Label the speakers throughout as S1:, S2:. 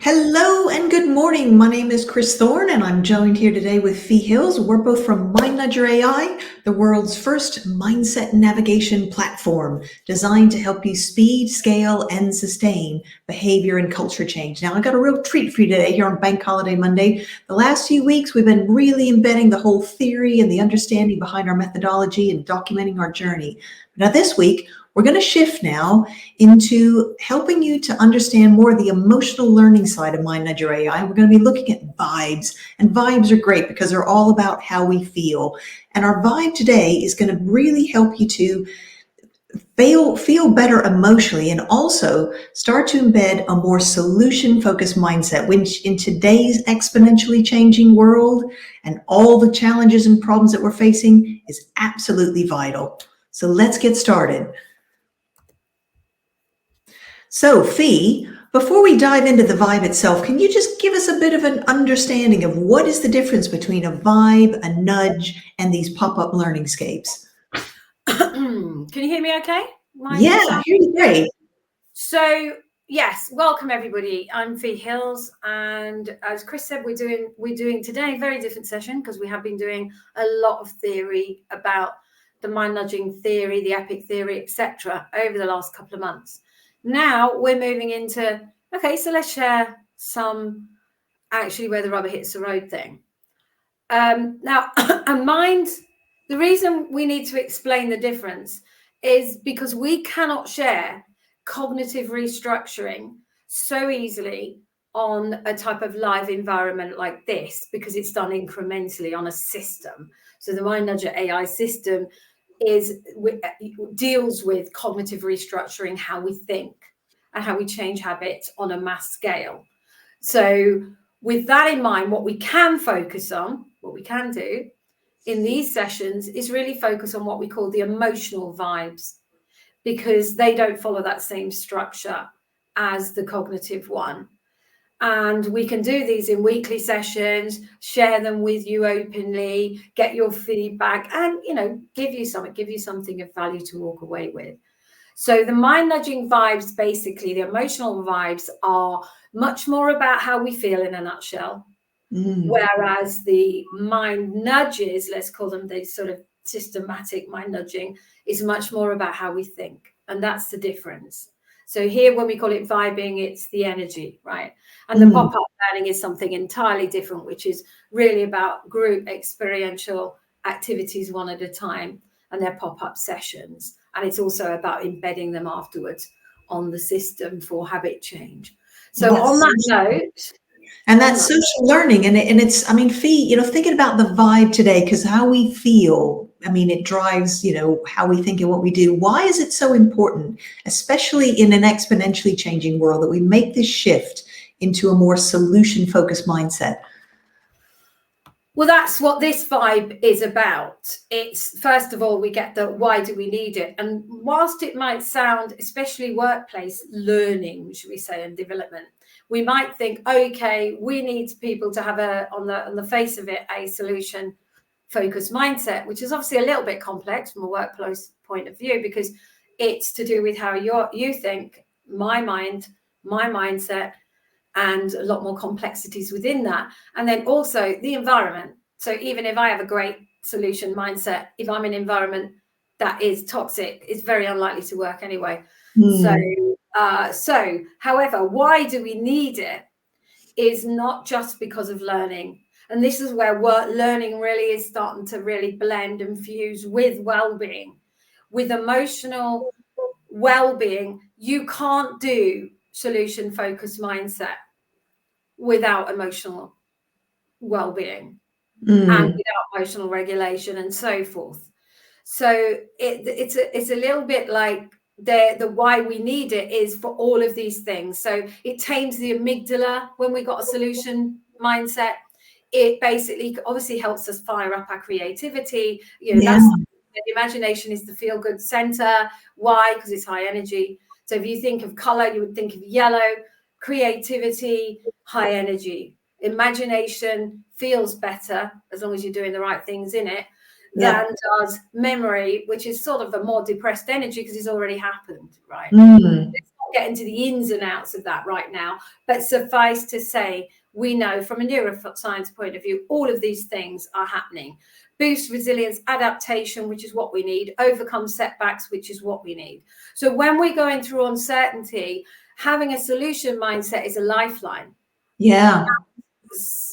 S1: Hello and good morning. My name is Kris Thorne and I'm joined here today with Fi Hills. We're both from Mind Nudger AI, the world's first mindset navigation platform designed to help you speed, scale, and sustain behavior and culture change. Now, I got a real treat for you today here on Bank Holiday Monday. The last few weeks, we've been really embedding the whole theory and the understanding behind our methodology and documenting our journey. Now, this week, we're going to shift now into helping you to understand more of the emotional learning side of Mind Nudger AI. We're going to be looking at vibes, and vibes are great because they're all about how we feel. And our vibe today is going to really help you to feel better emotionally and also start to embed a more solution-focused mindset, which in today's exponentially changing world and all the challenges and problems that we're facing is absolutely vital. So let's get started. So, Fi, before we dive into the vibe itself, can you just give us a bit of an understanding of what is the difference between a vibe, a nudge, and these pop-up learningscapes?
S2: Can you hear me okay?
S1: I hear you great.
S2: So, yes, welcome everybody. I'm Fi Hills, and as Kris said, we're doing today a very different session because we have been doing a lot of theory about the mind nudging theory, the epic theory, etc. over the last couple of months. Now we're moving into, okay, so let's share some actually where the rubber hits the road thing. Now, the reason we need to explain the difference is because we cannot share cognitive restructuring so easily on a type of live environment like this because it's done incrementally on a system. So the Mind Nudger AI system deals with cognitive restructuring, how we think and how we change habits on a mass scale. So with that in mind, what we can focus on, what we can do in these sessions is really focus on what we call the emotional vibes, because they don't follow that same structure as the cognitive one. And we can do these in weekly sessions, share them with you openly, get your feedback, and give you something of value to walk away with. So the mind nudging vibes, basically the emotional vibes, are much more about how we feel in a nutshell. Whereas the mind nudges, let's call them the sort of systematic mind nudging, is much more about how we think. And that's the difference. So here, when we call it vibing, it's the energy, right? And the pop-up learning is something entirely different, which is really about group experiential activities one at a time, and their pop-up sessions. And it's also about embedding them afterwards on the system for habit change. So on that note...
S1: And that's social learning. And it's, I mean, Fi, thinking about the vibe today, because how we feel, I mean, it drives, how we think and what we do. Why is it so important, especially in an exponentially changing world, that we make this shift into a more solution-focused mindset?
S2: Well, that's what this vibe is about. It's, first of all, we get the why do we need it? And whilst it might sound, especially workplace learning, should we say, and development, we might think, okay, we need people to have on the face of it, a solution focused mindset, which is obviously a little bit complex from a workplace point of view, because it's to do with how you think, my mindset, and a lot more complexities within that. And then also the environment. So even if I have a great solution mindset, if I'm in an environment that is toxic, it's very unlikely to work anyway. So, however, why do we need it is not just because of learning. And this is where learning really is starting to really blend and fuse with well-being. With emotional well-being, you can't do solution-focused mindset without emotional well-being and without emotional regulation and so forth. So it's a little bit like the why we need it is for all of these things. So it tames the amygdala when we got a solution mindset. It basically obviously helps us fire up our creativity. That's the imagination is the feel-good center. Why? Because it's high energy. So if you think of color, you would think of yellow. Creativity, high energy. Imagination feels better as long as you're doing the right things in it than does memory, which is sort of a more depressed energy because it's already happened, right? Let's not get into the ins and outs of that right now, but suffice to say, we know from a neuroscience point of view, all of these things are happening. Boost resilience, adaptation, which is what we need, overcome setbacks, which is what we need. So when we're going through uncertainty, having a solution mindset is a lifeline.
S1: Yeah.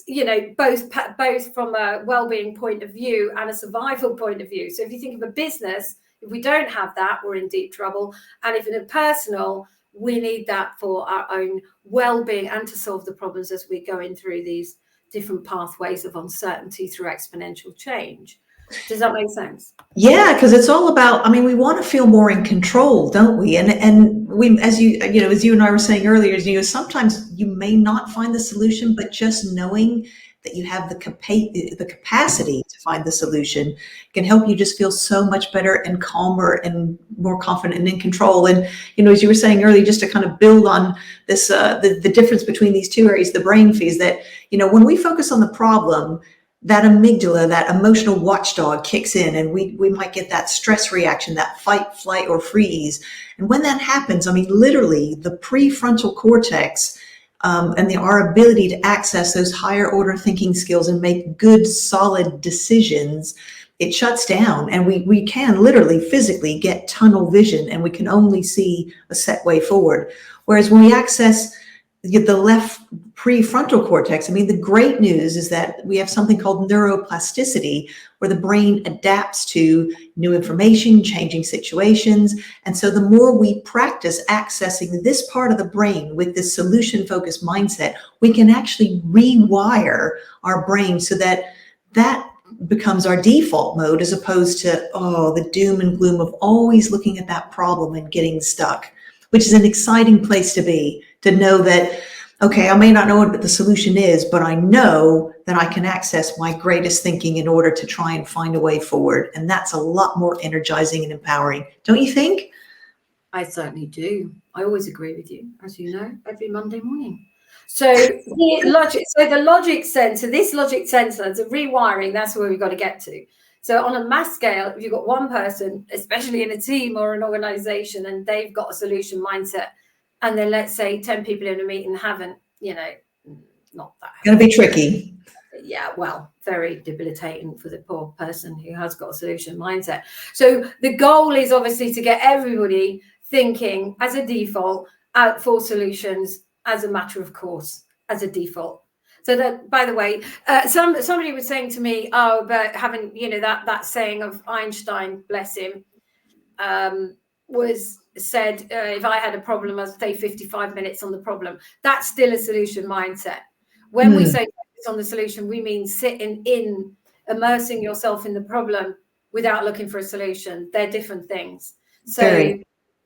S2: You know, both from a well-being point of view and a survival point of view. So if you think of a business, if we don't have that, we're in deep trouble. And if in a personal, we need that for our own well-being and to solve the problems as we're going through these different pathways of uncertainty through exponential change. Does that make sense?
S1: Yeah, because it's all about, I mean, we want to feel more in control, don't we? And we, as you and I were saying earlier, sometimes you may not find the solution, but just knowing that you have the capacity to find the solution can help you just feel so much better and calmer and more confident and in control. And, as you were saying earlier, just to kind of build on this, the difference between these two areas, the brain phase, that, when we focus on the problem, that amygdala, that emotional watchdog kicks in, and we might get that stress reaction, that fight, flight, or freeze. And when that happens, I mean, literally the prefrontal cortex and our ability to access those higher order thinking skills and make good, solid decisions, it shuts down, and we can literally physically get tunnel vision, and we can only see a set way forward. Whereas when we access the left prefrontal cortex, I mean, the great news is that we have something called neuroplasticity, where the brain adapts to new information, changing situations. And so the more we practice accessing this part of the brain with this solution-focused mindset, we can actually rewire our brain so that becomes our default mode, as opposed to, the doom and gloom of always looking at that problem and getting stuck, which is an exciting place to be, to know that, okay, I may not know what the solution is, but I know that I can access my greatest thinking in order to try and find a way forward. And that's a lot more energizing and empowering. Don't you think?
S2: I certainly do. I always agree with you, as you know, every Monday morning. So the logic center, the rewiring, that's where we've got to get to. So on a mass scale, if you've got one person, especially in a team or an organization, and they've got a solution mindset, and then let's say 10 people in a meeting haven't, not that.
S1: Going to be tricky.
S2: Yeah, well, very debilitating for the poor person who has got a solution mindset. So the goal is obviously to get everybody thinking as a default out for solutions as a matter of course, as a default. So that, by the way, somebody was saying to me, but having, that saying of Einstein, bless him, was said, if I had a problem, I'd stay 55 minutes on the problem. That's still a solution mindset. When we say focus on the solution, we mean sitting in, immersing yourself in the problem without looking for a solution. They're different things. So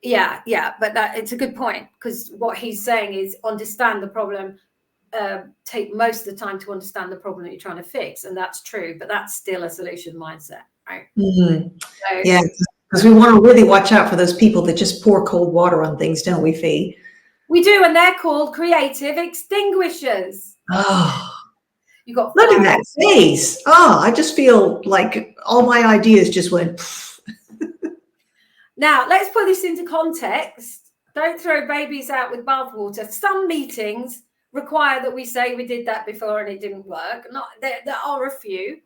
S2: yeah, but it's a good point, because what he's saying is understand the problem, take most of the time to understand the problem that you're trying to fix. And that's true, but that's still a solution mindset, right?
S1: Mm-hmm. So, yeah. Because we want to really watch out for those people that just pour cold water on things, don't we, Fee?
S2: We do, and they're called creative extinguishers.
S1: Oh,
S2: you got
S1: look at that face. Oh, I just feel like all my ideas just went.
S2: Now, let's put this into context. Don't throw babies out with bathwater. Some meetings require that we say we did that before and it didn't work. There are a few.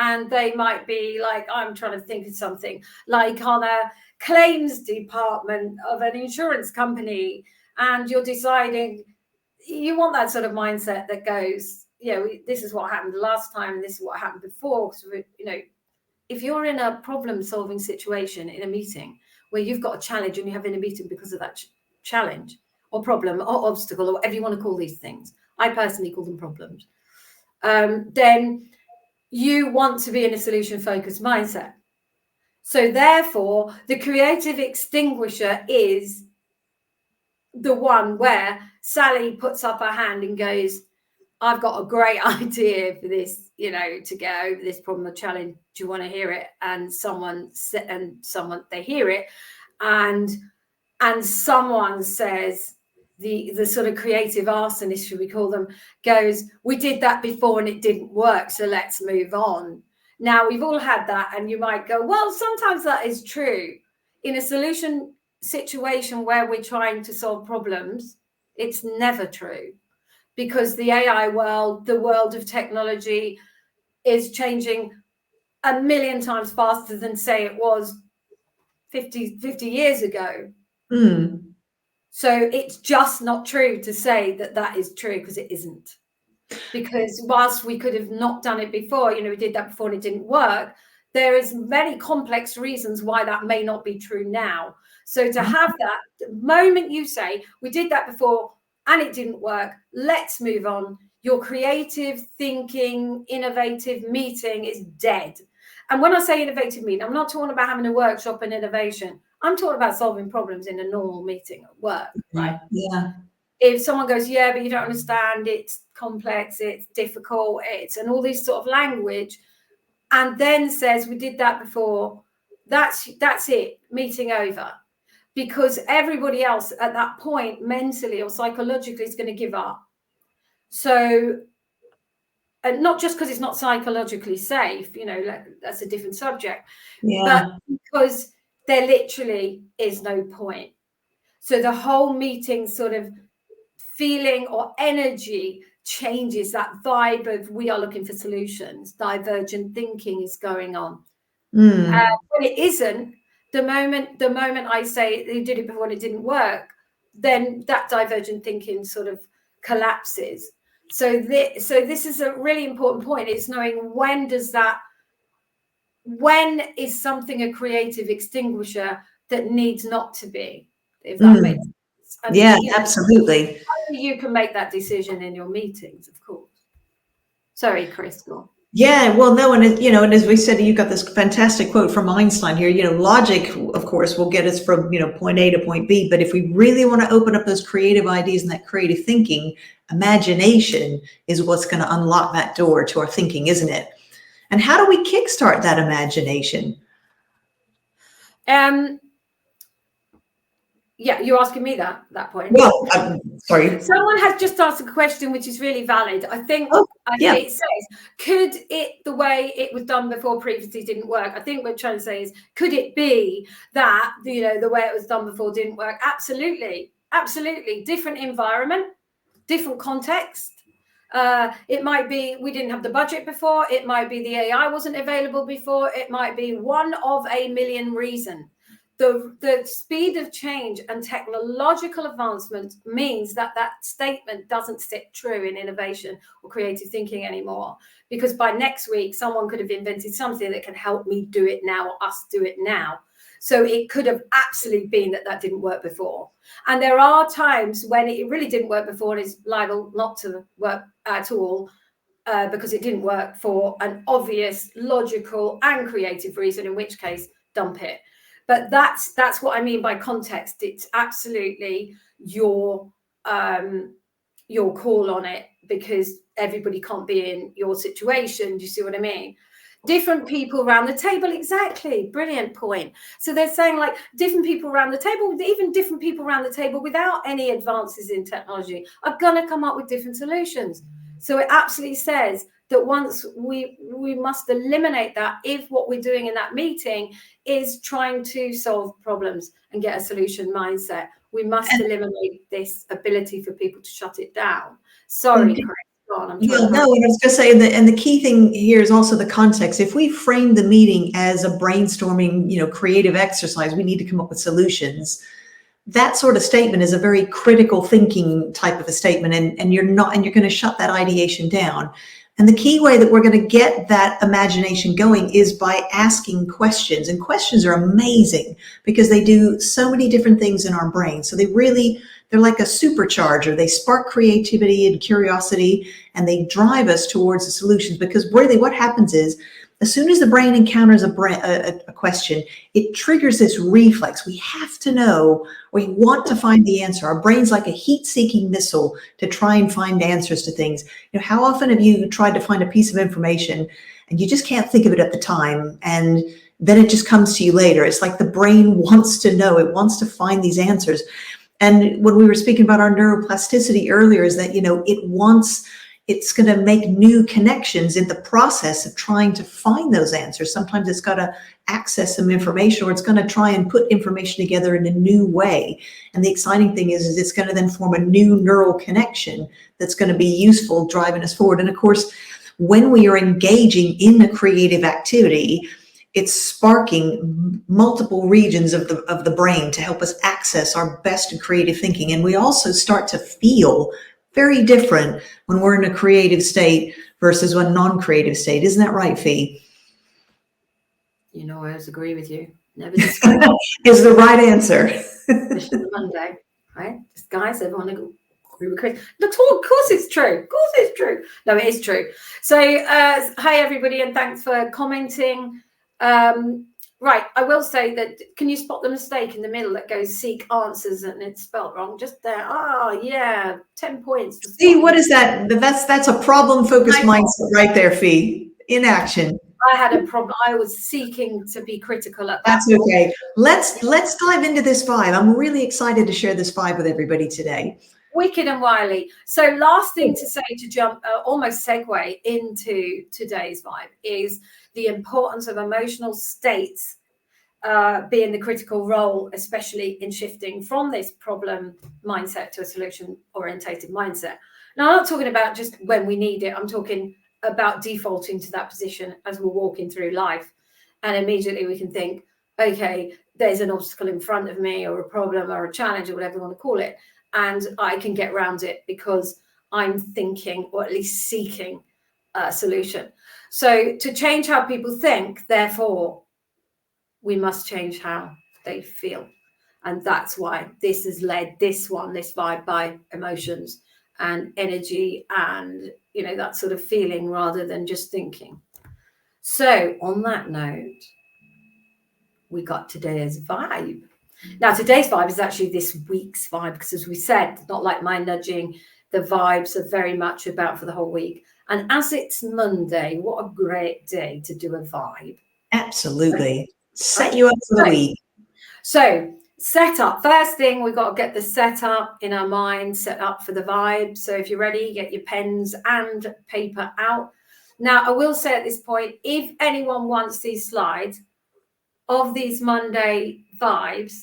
S2: And they might be like, I'm trying to think of something, like on a claims department of an insurance company, and you're deciding you want that sort of mindset that goes, this is what happened last time and this is what happened before. So, if you're in a problem-solving situation in a meeting where you've got a challenge and you're having a meeting because of that challenge or problem or obstacle or whatever you want to call these things, I personally call them problems, then you want to be in a solution-focused mindset. So therefore, the creative extinguisher is the one where Sally puts up her hand and goes, I've got a great idea for this, to get over this problem or challenge. Do you want to hear it? And someone they hear it, and someone says, the sort of creative arsonist, should we call them, goes, we did that before and it didn't work, so let's move on. Now, we've all had that, and you might go, well, sometimes that is true. In a solution situation where we're trying to solve problems, it's never true, because the AI world, the world of technology, is changing a million times faster than, say, it was 50 years ago.
S1: Mm.
S2: So it's just not true to say that that is true, because it isn't. Because whilst we could have not done it before, we did that before and it didn't work, there is many complex reasons why that may not be true now. So to have that, the moment you say, we did that before and it didn't work, let's move on, your creative thinking, innovative meeting is dead. And when I say innovative meeting, I'm not talking about having a workshop and innovation. I'm talking about solving problems in a normal meeting at work, right?
S1: Yeah.
S2: If someone goes, yeah, but you don't understand, it's complex, it's difficult, and all this sort of language, and then says, we did that before, that's it, meeting over. Because everybody else at that point, mentally or psychologically, is going to give up. So, and not just because it's not psychologically safe, that's a different subject, but because there literally is no point. So the whole meeting sort of feeling or energy changes, that vibe of we are looking for solutions, divergent thinking is going on. When it isn't, the moment I say you did it before and it didn't work, then that divergent thinking sort of collapses. So this is a really important point, is knowing when is something a creative extinguisher that needs not to be, if that makes sense. And,
S1: yeah, absolutely.
S2: You can make that decision in your meetings, of course. Sorry, Kris, go on.
S1: Yeah, well, no, and and as we said, you've got this fantastic quote from Einstein here. Logic, of course, will get us from point A to point B, but if we really want to open up those creative ideas and that creative thinking, imagination is what's going to unlock that door to our thinking, isn't it? And how do we kickstart that imagination?
S2: Yeah, you're asking me that point.
S1: Well, sorry.
S2: Someone has just asked a question which is really valid. I think it says, could it, the way it was done before previously didn't work? I think what we're trying to say is, could it be that, the way it was done before didn't work? Absolutely. Absolutely. Different environment, different context. It might be we didn't have the budget before. It might be the AI wasn't available before. It might be one of a million reasons. The speed of change and technological advancement means that statement doesn't stick true in innovation or creative thinking anymore, because by next week someone could have invented something that can help me do it now, or us do it now. So it could have absolutely been that didn't work before. And there are times when it really didn't work before and is liable not to work at all, because it didn't work for an obvious, logical and creative reason, in which case dump it. But that's what I mean by context. It's absolutely your call on it, because everybody can't be in your situation. Do you see what I mean? Different people around the table. Exactly. Brilliant point. So they're saying, like, different people around the table, even different people around the table without any advances in technology, are going to come up with different solutions. So it absolutely says that once we must eliminate that, if what we're doing in that meeting is trying to solve problems and get a solution mindset, we must eliminate this ability for people to shut it down. Sorry, Kris. And I
S1: was going to say and the key thing here is also the context. If we frame the meeting as a brainstorming, creative exercise, we need to come up with solutions. That sort of statement is a very critical thinking type of a statement, and you're going to shut that ideation down. And the key way that we're going to get that imagination going is by asking questions. And questions are amazing because they do so many different things in our brain. So they're like a supercharger. They spark creativity and curiosity, and they drive us towards the solutions. Because really what happens is, as soon as the brain encounters a question, it triggers this reflex. We have to know, we want to find the answer. Our brain's like a heat-seeking missile to try and find answers to things. How often have you tried to find a piece of information and you just can't think of it at the time, and then it just comes to you later? It's like the brain wants to know. It wants to find these answers. And when we were speaking about our neuroplasticity earlier, is that, it it's going to make new connections in the process of trying to find those answers. Sometimes it's got to access some information, or it's going to try and put information together in a new way. And the exciting thing is it's going to then form a new neural connection that's going to be useful driving us forward. And of course, when we are engaging in a creative activity, it's sparking multiple regions of the brain to help us access our best and creative thinking. And we also start to feel very different when we're in a creative state versus a non-creative state. Isn't that right, Fi?
S2: You know, I always agree with you. Never discuss
S1: is the right answer.
S2: Especially on Monday, right? Just guys, everyone agree with Kris. Look, of course it's true. Of course it's true. No, it is true. So, hi everybody, and thanks for commenting. Right, I will say that, can you spot the mistake in the middle that goes seek answers and it's spelt wrong? Just there. Oh, yeah, 10 points.
S1: See, what is that? That's a problem-focused mindset right there, Fi. In action.
S2: I had a problem. I was seeking to be critical at that.
S1: That's okay. Let's dive into this vibe. I'm really excited to share this vibe with everybody today.
S2: Wicked and wily. So last thing to say, to jump, almost segue into today's vibe, is the importance of emotional states being the critical role, especially in shifting from this problem mindset to a solution orientated mindset. Now, I'm not talking about just when we need it. I'm talking about defaulting to that position as we're walking through life. And immediately we can think, okay, there's an obstacle in front of me, or a problem, or a challenge, or whatever you want to call it. And I can get around it because I'm thinking, or at least seeking, a solution. So to change how people think, therefore, we must change how they feel. And that's why this has led this vibe by emotions and energy and, you know, that sort of feeling rather than just thinking. So on that note, we got today's vibe. Now, today's vibe is actually this week's vibe, because as we said, it's not like mind nudging. The vibes are very much about for the whole week. And as it's Monday, what a great day to do a vibe.
S1: Absolutely. Set you up for the week.
S2: So set up. First thing, we've got to get the setup in our mind, set up for the vibe. So if you're ready, get your pens and paper out. Now, I will say at this point, if anyone wants these slides of these Monday vibes,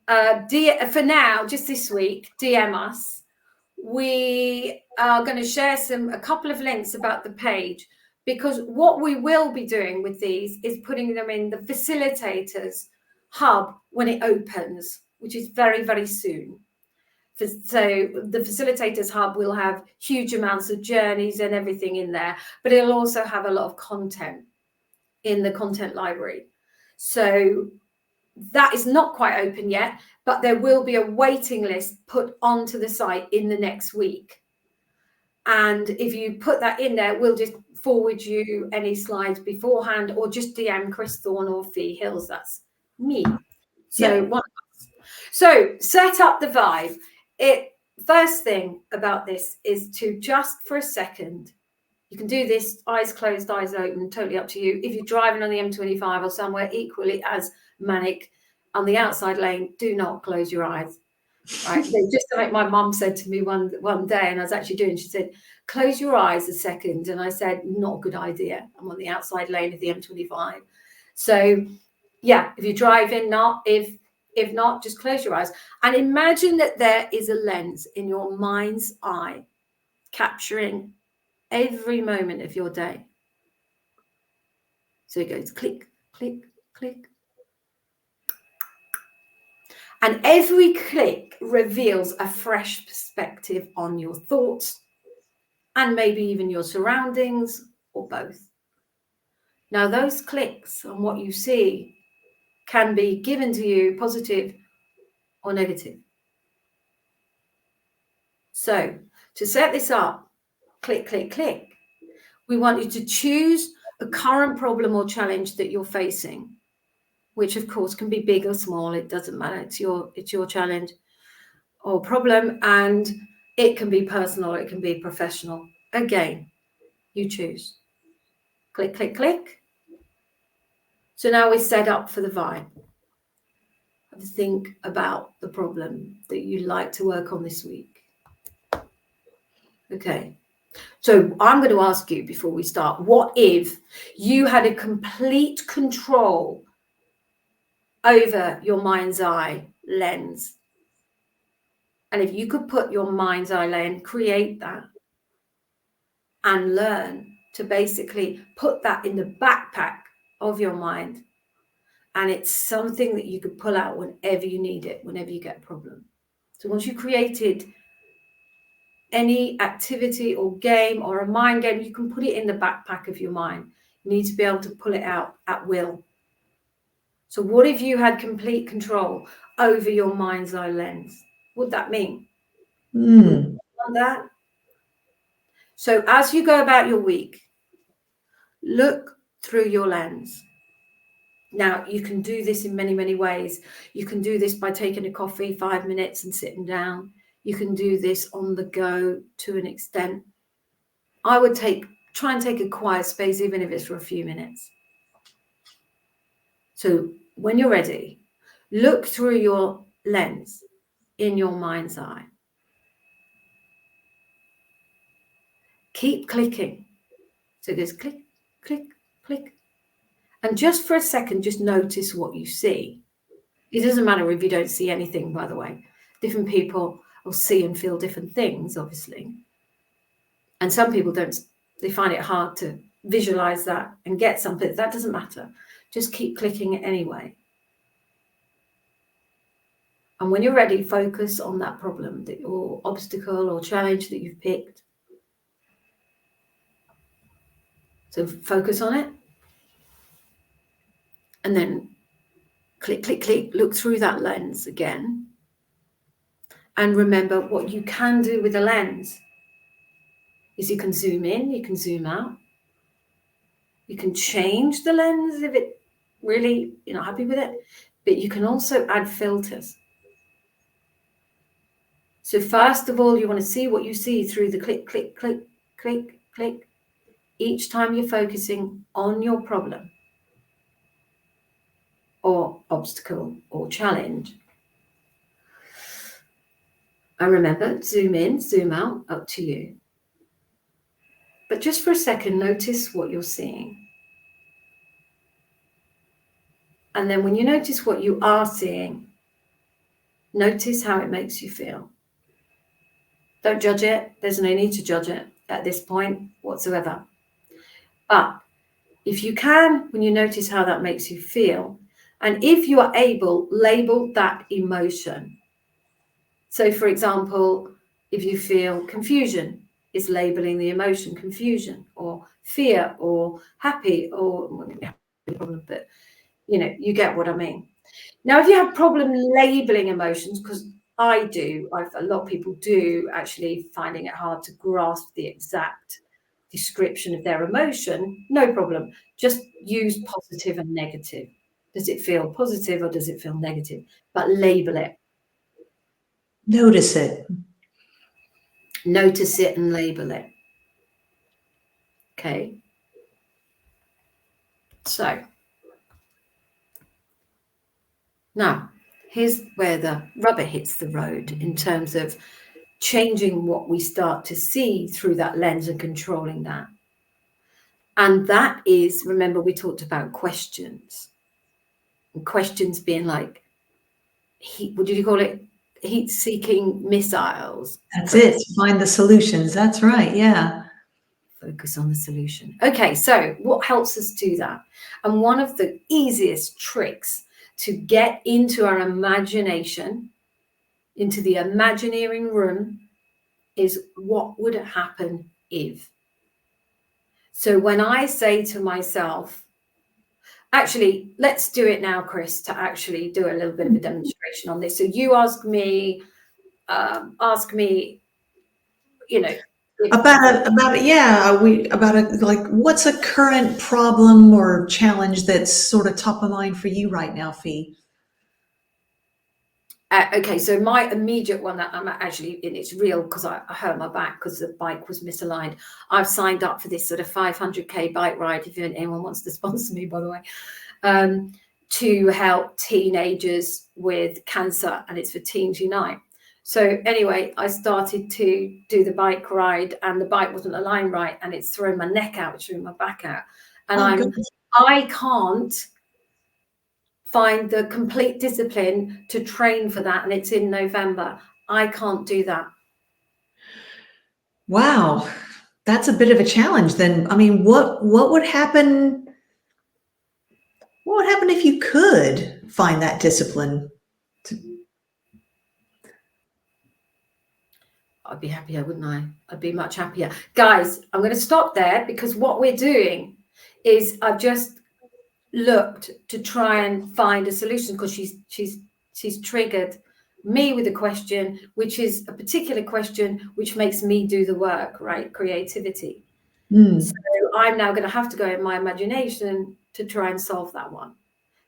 S2: for now, just this week, DM us. We are going to share a couple of links about the page, because what we will be doing with these is putting them in the facilitators hub when it opens, which is very, very soon. So the facilitators hub will have huge amounts of journeys and everything in there, but it'll also have a lot of content in the content library. So that is not quite open yet, but there will be a waiting list put onto the site in the next week. And if you put that in there, we'll just forward you any slides beforehand, or just DM Kris Thorne or Fi Hills. That's me. So, yeah. So set up the vibe. First thing about this is to just for a second, you can do this eyes closed, eyes open, totally up to you. If you're driving on the M25 or somewhere equally as manic on the outside lane, do not close your eyes. Right? Just like my mum said to me one day, and I was actually doing, she said, close your eyes a second. And I said, not a good idea. I'm on the outside lane of the M25. So yeah, if you're driving, not. If not, just close your eyes and imagine that there is a lens in your mind's eye capturing every moment of your day. So it goes click, click, click. And every click reveals a fresh perspective on your thoughts and maybe even your surroundings, or both. Now, those clicks on what you see can be given to you positive or negative. So to set this up, click, click, click, we want you to choose a current problem or challenge that you're facing, which of course can be big or small. It doesn't matter. It's your challenge or problem, and it can be personal, it can be professional. Again, you choose. Click, click, click. So now we're set up for the vibe. Have a think about the problem that you'd like to work on this week. Okay. So I'm going to ask you before we start, what if you had a complete control over your mind's eye lens? And if you could put your mind's eye lens, create that, and learn to basically put that in the backpack of your mind. And it's something that you could pull out whenever you need it, whenever you get a problem. So once you created any activity or game or a mind game, you can put it in the backpack of your mind. You need to be able to pull it out at will. So what if you had complete control over your mind's eye lens? What would that mean? Would you want that? So as you go about your week, look through your lens. Now, you can do this in many, many ways. You can do this by taking a coffee, 5 minutes and sitting down. You can do this on the go to an extent. I would try and take a quiet space, even if it's for a few minutes. So when you're ready, look through your lens in your mind's eye. Keep clicking. So it goes click, click, click. And just for a second, just notice what you see. It doesn't matter if you don't see anything, by the way. Different people will see and feel different things, obviously. And some people don't, they find it hard to visualize that and get something. That doesn't matter. Just keep clicking it anyway. And when you're ready, focus on that problem, or obstacle or challenge that you've picked. So focus on it. And then click, click, click, look through that lens again. And remember, what you can do with the lens is you can zoom in, you can zoom out. You can change the lens if it really, you're not happy with it, but you can also add filters. So first of all, you want to see what you see through the click, click, click, click, click. Each time you're focusing on your problem or obstacle or challenge. And remember, zoom in, zoom out, up to you. But just for a second, notice what you're seeing. And then when you notice what you are seeing, notice how it makes you feel. Don't judge it. There's no need to judge it at this point whatsoever. But if you can, when you notice how that makes you feel, and if you are able, label that emotion. So for example, if you feel confusion, it's labeling the emotion confusion, or fear, or happy, or problem, but you get what I mean. Now, if you have problem labeling emotions, because I do, a lot of people do actually finding it hard to grasp the exact description of their emotion, no problem. Just use positive and negative. Does it feel positive or does it feel negative? But label it.
S1: Notice it.
S2: Notice it and label it. Okay. So now here's where the rubber hits the road in terms of changing what we start to see through that lens and controlling that. And that is, remember, we talked about questions. And questions being like, what did you call it? Heat-seeking missiles.
S1: That's it. Find the solutions. That's right. Yeah.
S2: Focus on the solution. Okay, so what helps us do that? And one of the easiest tricks to get into our imagination, into the Imagineering room, is what would happen if. So when I say to myself, actually, let's do it now, Kris, to actually do a little bit of a demonstration on this. So you ask me,
S1: what's a current problem or challenge that's sort of top of mind for you right now, Fi?
S2: Okay, so my immediate one that I'm actually, and it's real because I hurt my back because the bike was misaligned. I've signed up for this sort of 500k bike ride, if anyone wants to sponsor me, by the way, to help teenagers with cancer, and it's for Teens Unite. So anyway, I started to do the bike ride, and the bike wasn't aligned right, and it's thrown my neck out, it's thrown my back out, and I can't find the complete discipline to train for that, and it's in November. I can't do that.
S1: Wow, that's a bit of a challenge then. I mean, what would happen? What would happen if you could find that discipline?
S2: I'd be happier, wouldn't I? I'd be much happier. Guys, I'm going to stop there, because what we're doing is I've just looked to try and find a solution, because she's triggered me with a question, which is a particular question which makes me do the work, right? Creativity. So I'm now going to have to go in my imagination to try and solve that one,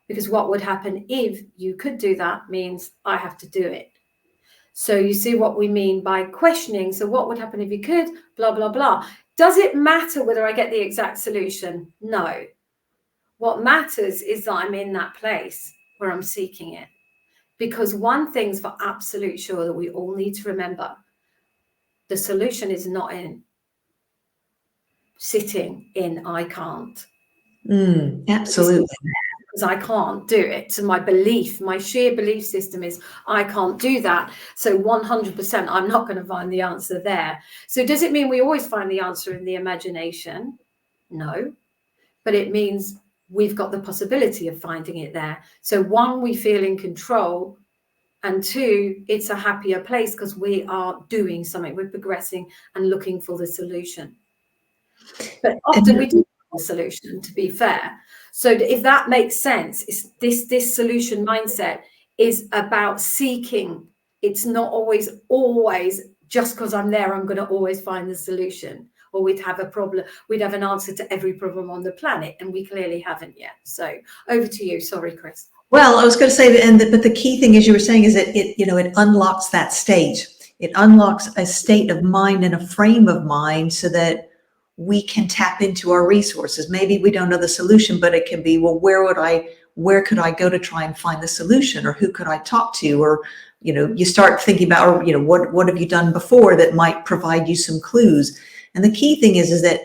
S2: because what would happen if you could do that means I have to do it. So you see what we mean by questioning. So what would happen if you could, blah, blah, blah. Does it matter whether I get the exact solution? No. What matters is that I'm in that place where I'm seeking it. Because one thing's for absolute sure that we all need to remember: the solution is not in sitting in I can't.
S1: Absolutely.
S2: Because I can't do it. So my belief, my sheer belief system is I can't do that. So 100% I'm not going to find the answer there. So does it mean we always find the answer in the imagination? No. But it means we've got the possibility of finding it there. So one, we feel in control, and two, it's a happier place because we are doing something, we're progressing and looking for the solution. But often we do find the solution, to be fair. So if that makes sense, it's this solution mindset is about seeking. It's not always just because I'm there, I'm going to always find the solution, or we'd have a problem. We'd have an answer to every problem on the planet, and we clearly haven't yet. So over to you. Sorry, Kris.
S1: Well, I was going to say that, but the key thing, as you were saying, is that it unlocks that state. It unlocks a state of mind and a frame of mind so that we can tap into our resources. Maybe we don't know the solution, but it can be, well, where could I go to try and find the solution, or who could I talk to? Or, you start thinking about, or, what have you done before that might provide you some clues? And the key thing is that,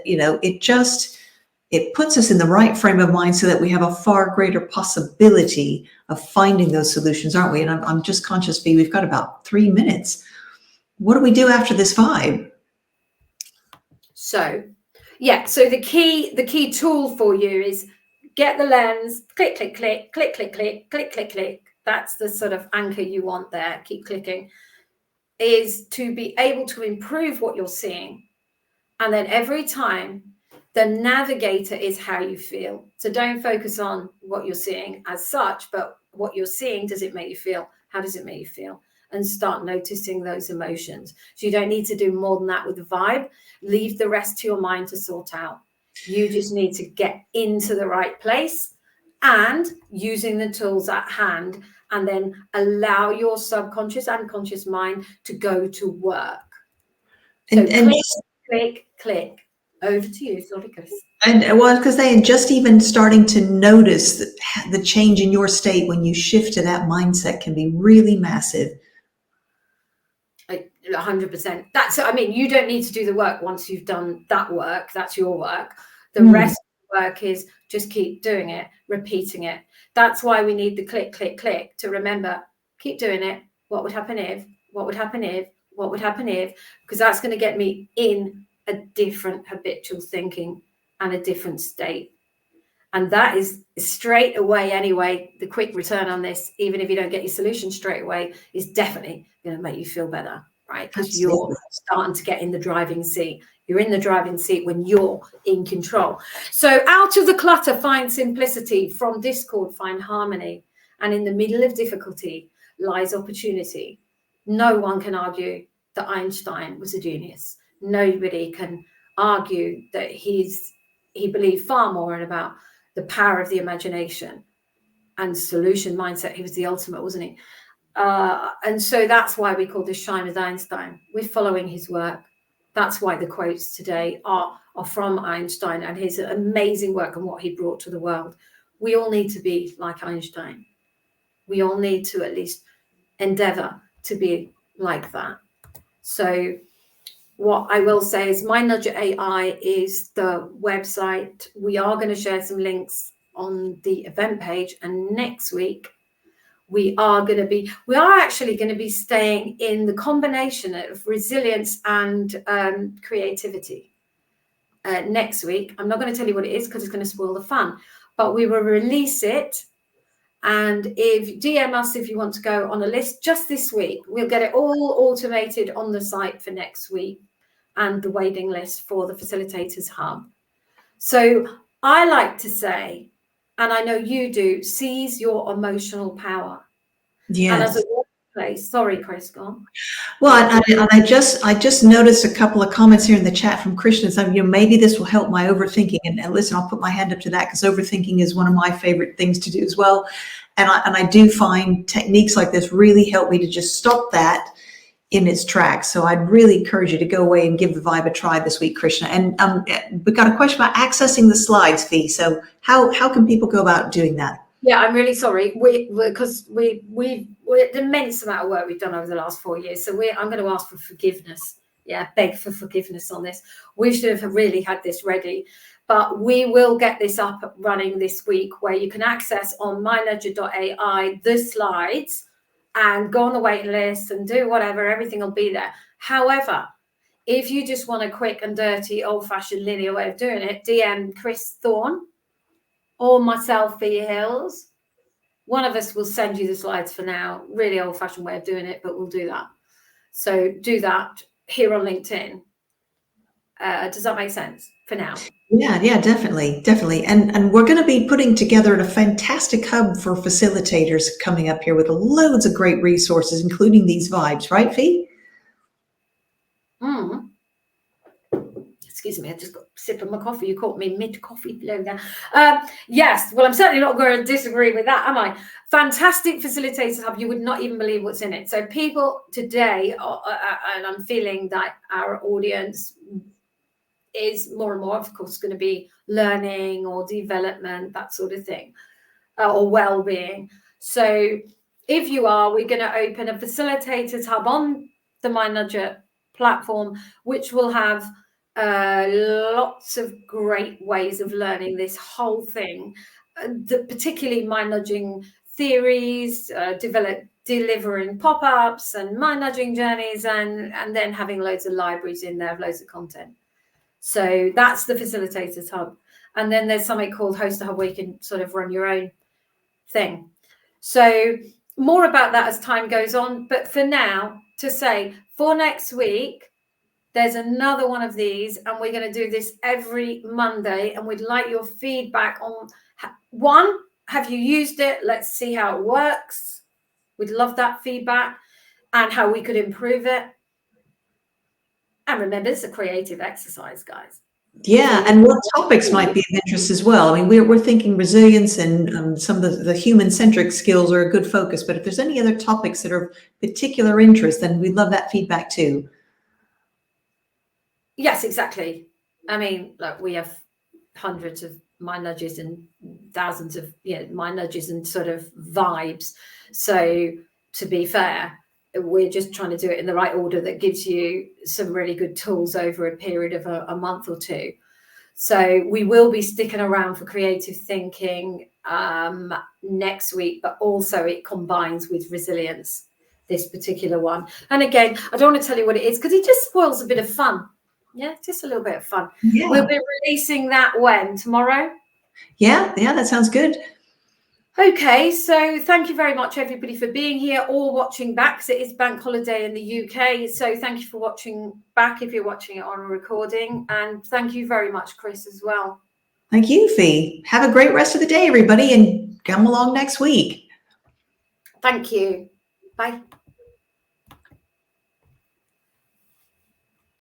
S1: it puts us in the right frame of mind so that we have a far greater possibility of finding those solutions, aren't we? And I'm just conscious, Fi, we've got about 3 minutes. What do we do after this vibe?
S2: So the key tool for you is get the lens, click, click, click, click, click, click, click, click, click. That's the sort of anchor you want there. Keep clicking. Is to be able to improve what you're seeing. And then every time, the navigator is how you feel. So don't focus on what you're seeing as such, but what you're seeing, does it make you feel? How does it make you feel? And start noticing those emotions. So you don't need to do more than that with the vibe. Leave the rest to your mind to sort out. You just need to get into the right place and using the tools at hand, and then allow your subconscious and conscious mind to go to work. So click, click. Over to you, sorry, Kris.
S1: And well, I was going to say, and just even starting to notice the change in your state when you shift to that mindset can be really massive.
S2: 100%. You don't need to do the work once you've done that work. That's your work. The rest of the work is just keep doing it, repeating it. That's why we need the click, click, click to remember, keep doing it. What would happen if? What would happen if? What would happen if? Because that's going to get me in a different habitual thinking and a different state. And that is straight away anyway, the quick return on this, even if you don't get your solution straight away, is definitely going to make you feel better, right? Because you're starting to get in the driving seat. You're in the driving seat when you're in control. So out of the clutter, find simplicity. From discord, find harmony. And in the middle of difficulty lies opportunity. No one can argue that Einstein was a genius. Nobody can argue that he believed far more about the power of the imagination and solution mindset. He was the ultimate, wasn't he? And so that's why we call this Shine With Einstein. We're following his work. That's why the quotes today are from Einstein and his amazing work and what he brought to the world. We all need to be like Einstein. We all need to at least endeavor to be like that. So what I will say is My Nudger AI is the website. We are going to share some links on the event page, and next week we are actually going to be staying in the combination of resilience and creativity. Next week, I'm not going to tell you what it is because it's going to spoil the fun, but we will release it. And if DM us if you want to go on a list just this week, we'll get it all automated on the site for next week and the waiting list for the Facilitators Hub. So I like to say, and I know you do, seize your emotional power.
S1: Yes.
S2: And as a workplace, sorry, Kris, go on.
S1: Well, I just noticed a couple of comments here in the chat from Christians. Maybe this will help my overthinking. And listen, I'll put my hand up to that because overthinking is one of my favorite things to do as well. And I do find techniques like this really help me to just stop that in its tracks. So I'd really encourage you to go away and give the vibe a try this week, Krishna. And we got a question about accessing the slides, Fi. So how can people go about doing that?
S2: Yeah, I'm really sorry. Because we're an immense amount of work we've done over the last 4 years. So I'm going to ask for forgiveness. Yeah, beg for forgiveness on this. We should have really had this ready. But we will get this up running this week, where you can access on mynudger.ai the slides and go on the waiting list and do whatever. Everything will be there. However, if you just want a quick and dirty, old-fashioned linear way of doing it, DM Kris Thorne or myself, Fi Hills. One of us will send you the slides for now. Really old-fashioned way of doing it, but we'll do that. So do that here on LinkedIn. Does that make sense for now?
S1: Yeah, definitely. And we're going to be putting together a fantastic hub for facilitators coming up here with loads of great resources, including these vibes, right, Fi?
S2: Excuse me, I just got a sip of my coffee. You caught me mid-coffee blow there. Yes, well, I'm certainly not going to disagree with that, am I? Fantastic Facilitators Hub. You would not even believe what's in it. So people today, and I'm feeling that our audience is more and more, of course, going to be learning or development, that sort of thing, or well-being. So if you are, we're going to open a Facilitators Hub on the My Nudger platform, which will have lots of great ways of learning this whole thing, particularly mind nudging theories, delivering pop-ups and mind nudging journeys, and then having loads of libraries in there, loads of content. So that's the Facilitators Hub. And then there's something called Host a Hub, where you can sort of run your own thing. So more about that as time goes on. But for now, to say, for next week, there's another one of these, and we're going to do this every Monday. And we'd like your feedback on, one, have you used it? Let's see how it works. We'd love that feedback and how we could improve it. And remember, it's a creative exercise, guys.
S1: Yeah, and what topics might be of interest as well? I mean, we're thinking resilience and some of the human-centric skills are a good focus, but if there's any other topics that are of particular interest, then we'd love that feedback too.
S2: Yes, exactly. I mean, look, we have hundreds of mind nudges and thousands of mind nudges and sort of vibes. So to be fair, we're just trying to do it in the right order that gives you some really good tools over a period of a month or two. So we will be sticking around for creative thinking next week, but also it combines with resilience, this particular one. And again, I don't want to tell you what it is because it just spoils a bit of fun. Yeah, just a little bit of fun. Yeah. We'll be releasing that when? Tomorrow?
S1: Yeah, that sounds good.
S2: Okay, so thank you very much, everybody, for being here or watching back, because it is bank holiday in the UK. So thank you for watching back if you're watching it on a recording. And thank you very much, Kris, as well.
S1: Thank you, Fi. Have a great rest of the day, everybody, and come along next week.
S2: Thank you. Bye.